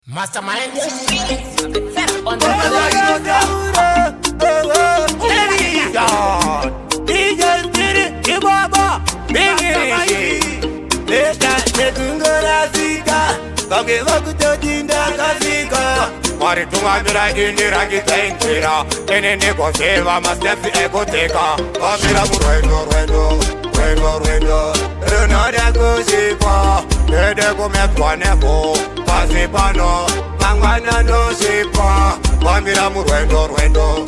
Mastermind on the Mbira indira kitengera enende koseva mastepi ekoteka Mbira Rwendo Renode kusipa Nede kumetwa nepo Pasipano Mangwana no sipa Mbira Rwendo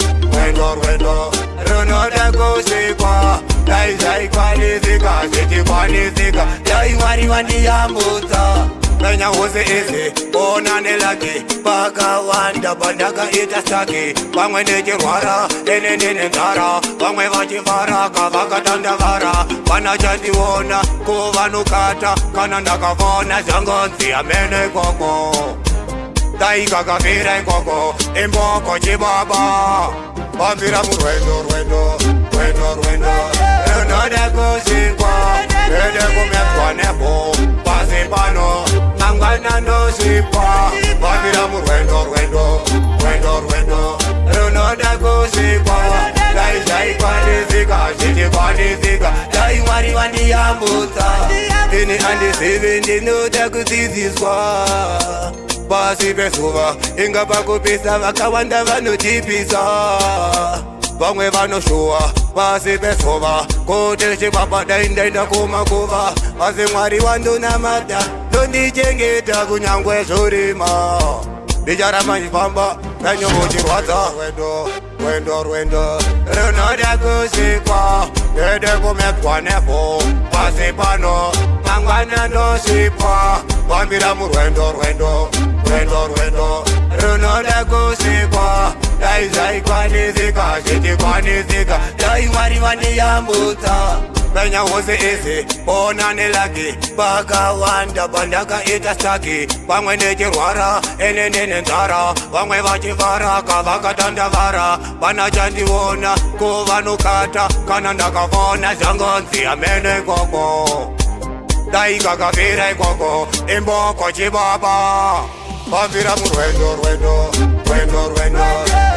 Renode kusipa Daizai kwanizika Siti kwanizika Dai wari wani yamuta Kanya hose eze, ona nelaki Paka wanda bandaka itastaki Wangwe nejirwara, ene ntara Wangwe vachivara, kavaka tandavara Wana chanti wona, kuvanukata Kana ndakavona, zangonzi amene koko Taika kafira koko, imboko chibaba Mbira Rwendo Renode kusikwa, nede kumetwa nepo Pasipano Mangwana no sipa Mbira Rwendo Renode kusikwa Daizai kwanizika, siti kwanizika Dai wari wani yamuta Ini andi sivi ndinode kuziziswa Basi pesuva, inga pakupisa vakawanda vanotipisa Vamwe vanoshuwa, basi pesuva Kote chipapa daindainda kumakuva Basi mwari wandunamata Ndondichengeta kunyangwe zurima Bijara manjipamba, kanyo kuchirwadza Rwendo Renode kusikwa, nede kumetwa nepo Pasipano, mangwana no sipa Mbira Rwendo Renode kusikwa Daizai kwanizika, siti kwanizika Dai wari wani yamuta Kanya hose eze, ona nelaki Paka wanda bandaka itastaki Wangwe nejirwara, ene ntara Wangwe vachivara, kavaka tandavara Wana chanti wona, kuvanukata Kana ndakavona, zangonzi amene koko Daika kafira koko, imboko chibaba Mbira Rwendo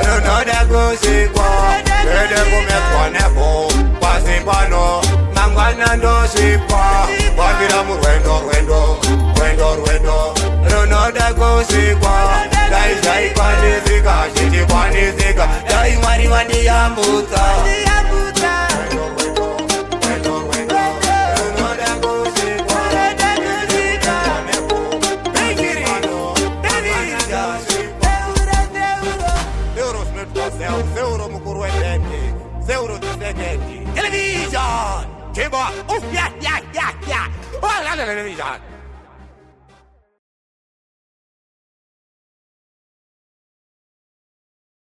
Renode kusikwa Nede kumetwa nepo Pasipano Mangwana no sipa Mbira Rwendo Renode kusikwa Daizai kwanizika, siti kwanizika Dai wari wani yamuta Seeuro mukurwendende Seeuro television Kiba, oh yeah Oh la television